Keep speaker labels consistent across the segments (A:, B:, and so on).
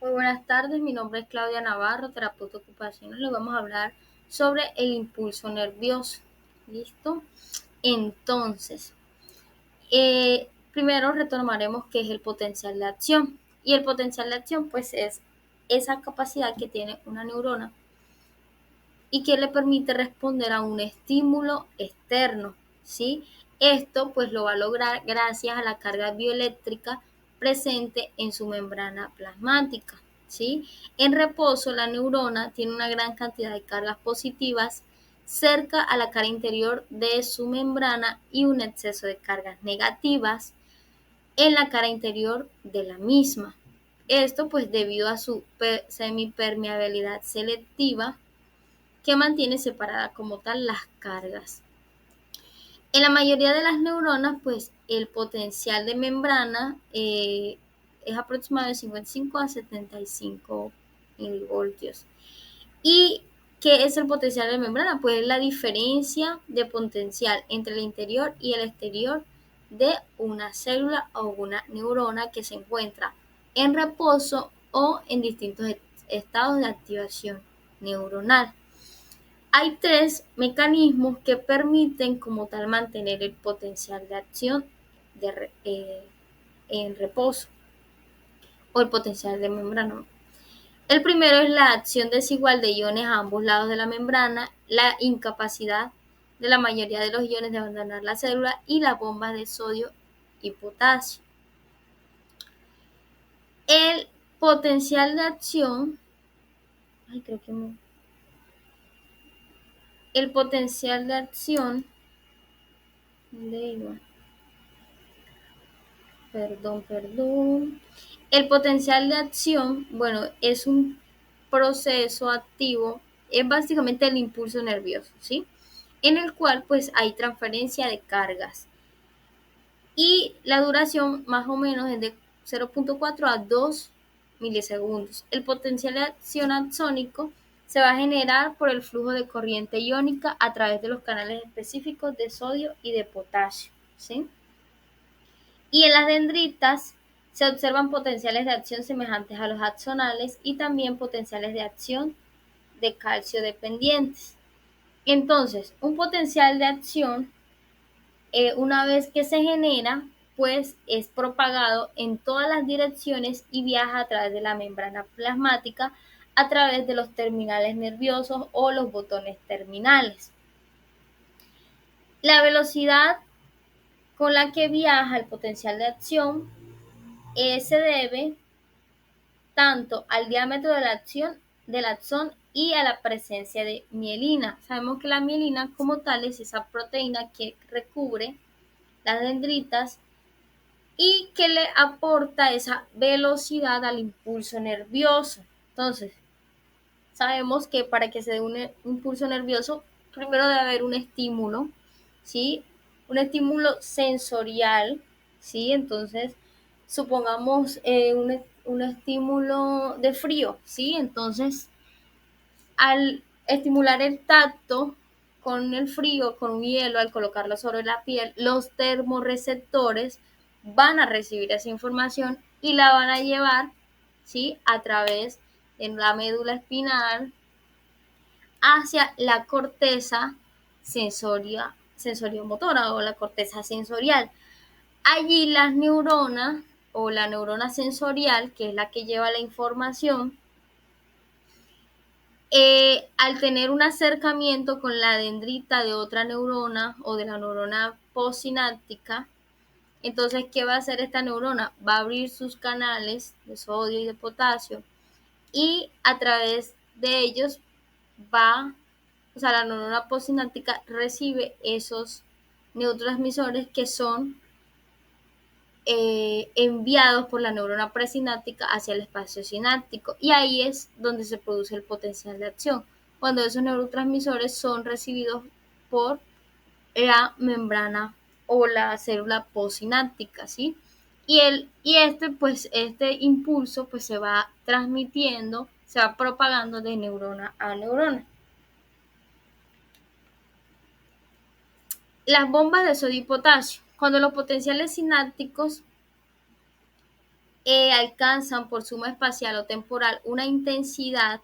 A: Muy buenas tardes, mi nombre es Claudia Navarro, terapeuta ocupacional. Les vamos a hablar sobre el impulso nervioso. ¿Listo? Entonces, primero retomaremos qué es el potencial de acción. Y el potencial de acción, pues, es esa capacidad que tiene una neurona y que le permite responder a un estímulo externo, ¿sí? Esto pues lo va a lograr gracias a la carga bioeléctrica presente en su membrana plasmática, ¿sí? En reposo, la neurona tiene una gran cantidad de cargas positivas cerca a la cara interior de su membrana y un exceso de cargas negativas en la cara interior de la misma. Esto pues debido a su semipermeabilidad selectiva que mantiene separadas como tal las cargas. En la mayoría de las neuronas, pues el potencial de membrana es aproximado de 55 a 75 milivoltios. ¿Y qué es el potencial de membrana? Pues es la diferencia de potencial entre el interior y el exterior de una célula o una neurona que se encuentra en reposo o en distintos estados de activación neuronal. Hay tres mecanismos que permiten como tal mantener el potencial de acción en reposo o el potencial de membrana. El primero es la acción desigual de iones a ambos lados de la membrana, la incapacidad de la mayoría de los iones de abandonar la célula y las bombas de sodio y potasio. El potencial de acción, ay, creo que me, el potencial de acción de perdón. El potencial de acción, bueno, es un proceso activo, es básicamente el impulso nervioso, ¿sí? En el cual pues hay transferencia de cargas y la duración más o menos es de 0.4 a 2 milisegundos. El potencial de acción axónico se va a generar por el flujo de corriente iónica a través de los canales específicos de sodio y de potasio, ¿sí? Y en las dendritas se observan potenciales de acción semejantes a los axonales y también potenciales de acción de calcio dependientes. Entonces, un potencial de acción, una vez que se genera, pues es propagado en todas las direcciones y viaja a través de la membrana plasmática, a través de los terminales nerviosos o los botones terminales. La velocidad con la que viaja el potencial de acción se debe tanto al diámetro de la acción del axón y a la presencia de mielina. Sabemos que la mielina como tal es esa proteína que recubre las dendritas y que le aporta esa velocidad al impulso nervioso. Entonces, sabemos que para que se dé un impulso nervioso, primero debe haber un estímulo, ¿sí? Un estímulo sensorial, ¿sí? Entonces, supongamos un estímulo de frío, ¿sí? Entonces, al estimular el tacto con el frío, con un hielo, al colocarlo sobre la piel, los termorreceptores van a recibir esa información y la van a llevar, ¿sí? A través de la médula espinal hacia la corteza sensoriomotora o la corteza sensorial. Allí las neuronas o la neurona sensorial, que es la que lleva la información, al tener un acercamiento con la dendrita de otra neurona o de la neurona postsináptica, entonces, ¿qué va a hacer esta neurona? Va a abrir sus canales de sodio y de potasio y a través de ellos la neurona postsináptica recibe esos neurotransmisores que son enviados por la neurona presináptica hacia el espacio sináptico y ahí es donde se produce el potencial de acción, cuando esos neurotransmisores son recibidos por la membrana o la célula postsináptica, ¿sí? Este impulso pues se va transmitiendo, se va propagando de neurona a neurona. Las bombas de sodio y potasio. Cuando los potenciales sinápticos alcanzan por suma espacial o temporal una intensidad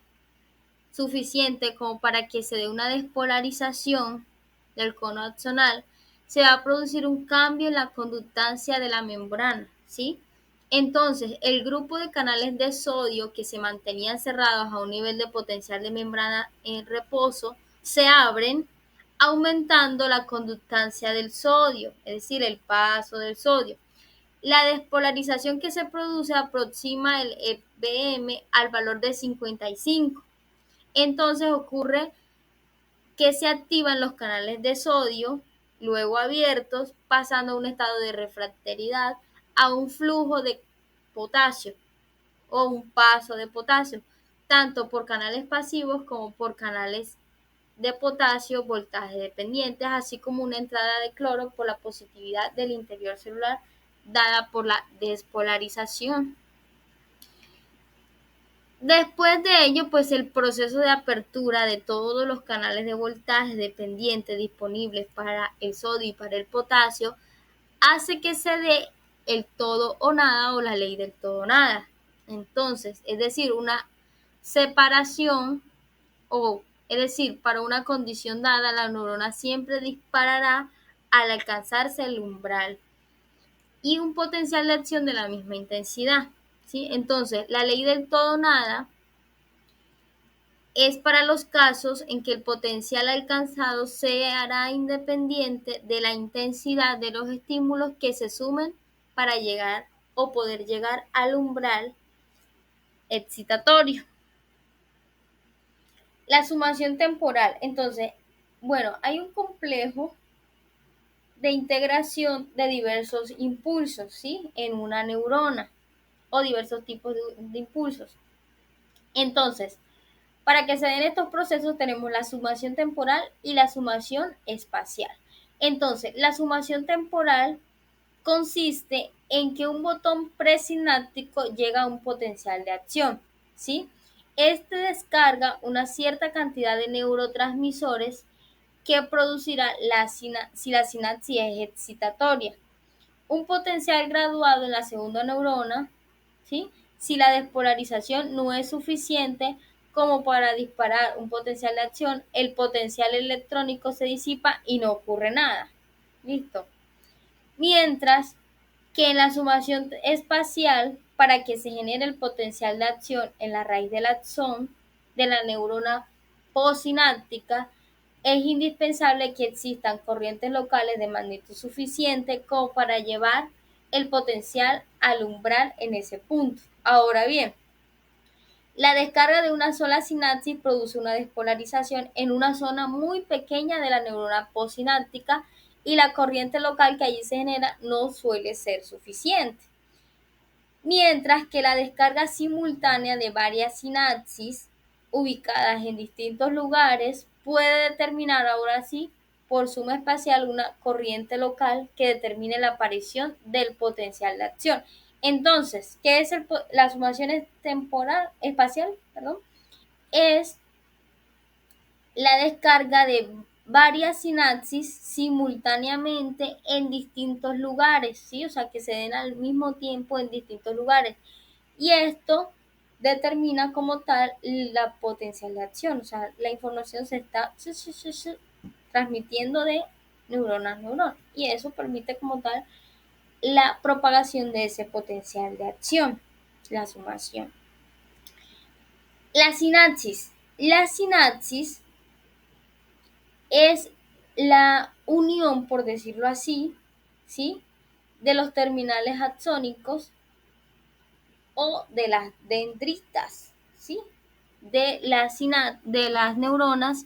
A: suficiente como para que se dé una despolarización del cono axonal, se va a producir un cambio en la conductancia de la membrana, ¿sí? Entonces, el grupo de canales de sodio que se mantenían cerrados a un nivel de potencial de membrana en reposo se abren, aumentando la conductancia del sodio, es decir, el paso del sodio. La despolarización que se produce aproxima el EBM al valor de 55. Entonces ocurre que se activan los canales de sodio, luego abiertos, pasando a un estado de refractaridad a un flujo de potasio o un paso de potasio, tanto por canales pasivos como por canales de potasio voltaje dependientes, así como una entrada de cloro por la positividad del interior celular dada por la despolarización. Después de ello, pues el proceso de apertura de todos los canales de voltaje dependientes disponibles para el sodio y para el potasio hace que se dé el todo o nada o la ley del todo o nada. Entonces, es decir, una separación es decir, para una condición dada, la neurona siempre disparará al alcanzarse el umbral y un potencial de acción de la misma intensidad, ¿sí? Entonces, la ley del todo o nada es para los casos en que el potencial alcanzado se hará independiente de la intensidad de los estímulos que se sumen para llegar o poder llegar al umbral excitatorio. La sumación temporal. Entonces, bueno, hay un complejo de integración de diversos impulsos, ¿sí? En una neurona o diversos tipos de impulsos. Entonces, para que se den estos procesos tenemos la sumación temporal y la sumación espacial. Entonces, la sumación temporal consiste en que un botón presináptico llega a un potencial de acción, ¿sí? Este descarga una cierta cantidad de neurotransmisores que producirá si la sinapsis es excitatoria. Un potencial graduado en la segunda neurona, ¿sí? Si la despolarización no es suficiente como para disparar un potencial de acción, el potencial electrónico se disipa y no ocurre nada. ¿Listo? Mientras que en la sumación espacial, para que se genere el potencial de acción en la raíz del axón de la neurona postsináptica, es indispensable que existan corrientes locales de magnitud suficiente como para llevar el potencial al umbral en ese punto. Ahora bien, la descarga de una sola sinapsis produce una despolarización en una zona muy pequeña de la neurona postsináptica y la corriente local que allí se genera no suele ser suficiente. Mientras que la descarga simultánea de varias sinapsis ubicadas en distintos lugares puede determinar ahora sí por suma espacial una corriente local que determine la aparición del potencial de acción. Entonces, ¿qué es la sumación temporal espacial? Perdón, es la descarga de varias sinapsis simultáneamente en distintos lugares, ¿sí? O sea, que se den al mismo tiempo en distintos lugares. Y esto determina como tal la potencial de acción, o sea, la información se está transmitiendo de neurona a neurona y eso permite como tal la propagación de ese potencial de acción, la sumación. La sinapsis. La sinapsis es la unión, por decirlo así, ¿sí? De los terminales axónicos o de las dendritas, ¿sí? De las neuronas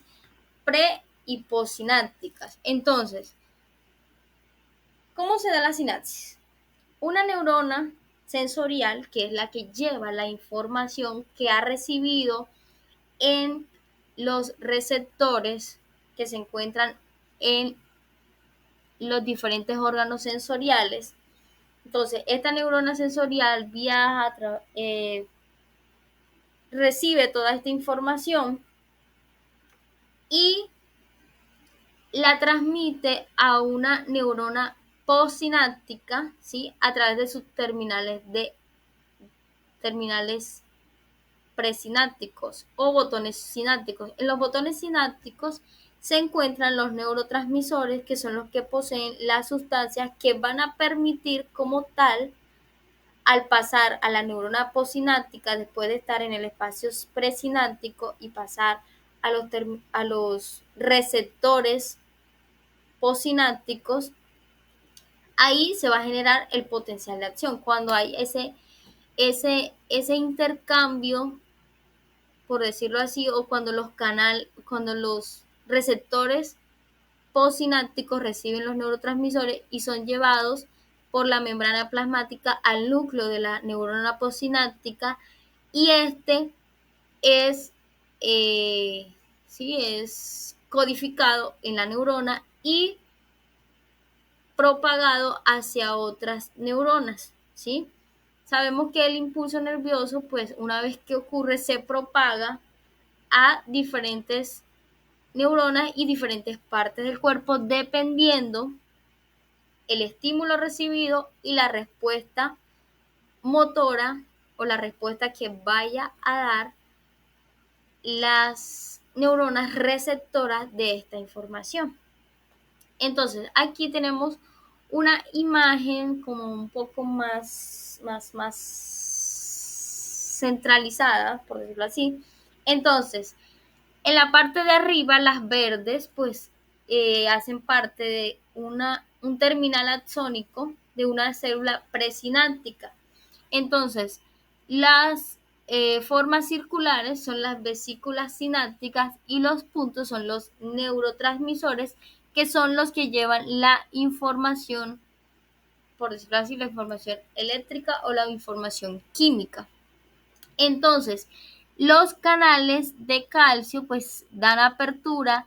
A: pre y postsinápticas. Entonces, ¿cómo se da la sinapsis? Una neurona sensorial, que es la que lleva la información que ha recibido en los receptores que se encuentran en los diferentes órganos sensoriales. Entonces, esta neurona sensorial recibe toda esta información y la transmite a una neurona postsináptica, ¿sí? A través de sus terminales de terminales presinápticos o botones sinápticos. En los botones sinápticos se encuentran los neurotransmisores, que son los que poseen las sustancias que van a permitir como tal, al pasar a la neurona posináptica, después de estar en el espacio presináptico y pasar a los receptores posinápticos, ahí se va a generar el potencial de acción. Cuando hay ese intercambio, por decirlo así, o cuando los receptores postsinápticos reciben los neurotransmisores y son llevados por la membrana plasmática al núcleo de la neurona postsináptica, y es, sí, es codificado en la neurona y propagado hacia otras neuronas, ¿sí? Sabemos que el impulso nervioso, pues una vez que ocurre, se propaga a diferentes neuronas y diferentes partes del cuerpo, dependiendo el estímulo recibido y la respuesta motora o la respuesta que vaya a dar las neuronas receptoras de esta información. Entonces, aquí tenemos una imagen como un poco más centralizada, por decirlo así. Entonces, en la parte de arriba, las verdes, pues, hacen parte de un terminal axónico de una célula presináptica. Entonces, las formas circulares son las vesículas sinápticas y los puntos son los neurotransmisores, que son los que llevan la información, por decirlo así, la información eléctrica o la información química. Entonces, los canales de calcio pues dan apertura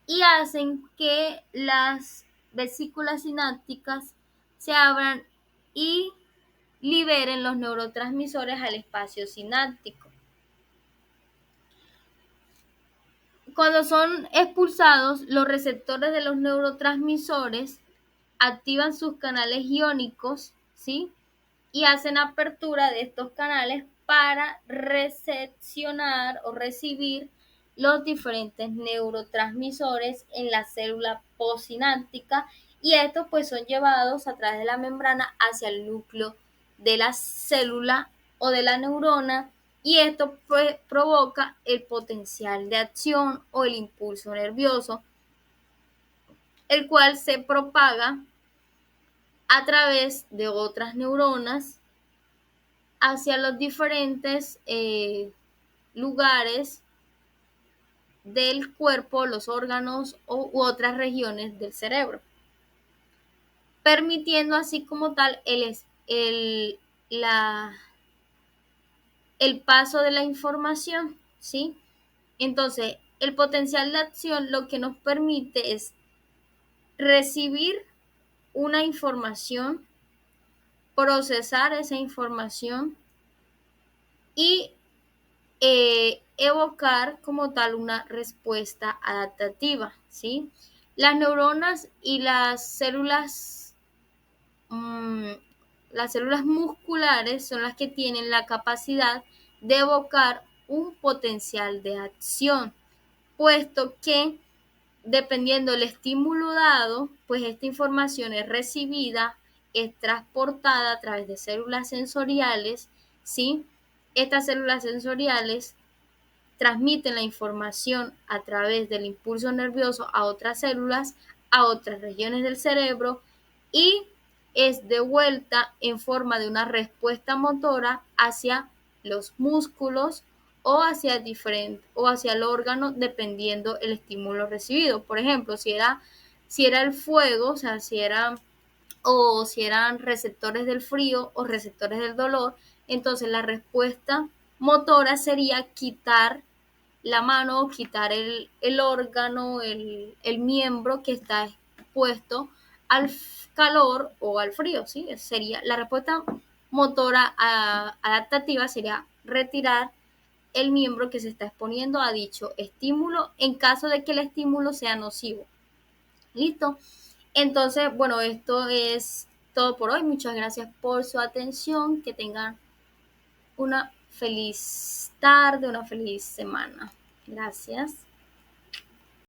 A: y hacen que las vesículas sinápticas se abran y liberen los neurotransmisores al espacio sináptico. Cuando son expulsados, los receptores de los neurotransmisores activan sus canales iónicos, ¿sí? Y hacen apertura de estos canales para recepcionar o recibir los diferentes neurotransmisores en la célula postsináptica, y estos pues son llevados a través de la membrana hacia el núcleo de la célula o de la neurona, y esto pues provoca el potencial de acción o el impulso nervioso, el cual se propaga a través de otras neuronas hacia los diferentes lugares del cuerpo, los órganos u otras regiones del cerebro, permitiendo así como tal el paso de la información, ¿sí? Entonces, el potencial de acción lo que nos permite es recibir una información, procesar esa información y evocar como tal una respuesta adaptativa, ¿sí? Las neuronas y las células musculares son las que tienen la capacidad de evocar un potencial de acción, puesto que dependiendo del estímulo dado, pues esta información es recibida, es transportada a través de células sensoriales, ¿sí? Estas células sensoriales transmiten la información a través del impulso nervioso a otras células, a otras regiones del cerebro, y es devuelta en forma de una respuesta motora hacia los músculos o hacia el órgano, dependiendo el estímulo recibido. Por ejemplo, si era el fuego, o sea, si eran receptores del frío o receptores del dolor, entonces la respuesta motora sería quitar la mano, quitar el órgano, el miembro que está expuesto al calor o al frío, ¿sí? Sería la respuesta motora adaptativa, sería retirar el miembro que se está exponiendo a dicho estímulo en caso de que el estímulo sea nocivo. ¿Listo? Entonces, bueno, esto es todo por hoy. Muchas gracias por su atención. Que tengan una feliz tarde, una feliz semana. Gracias.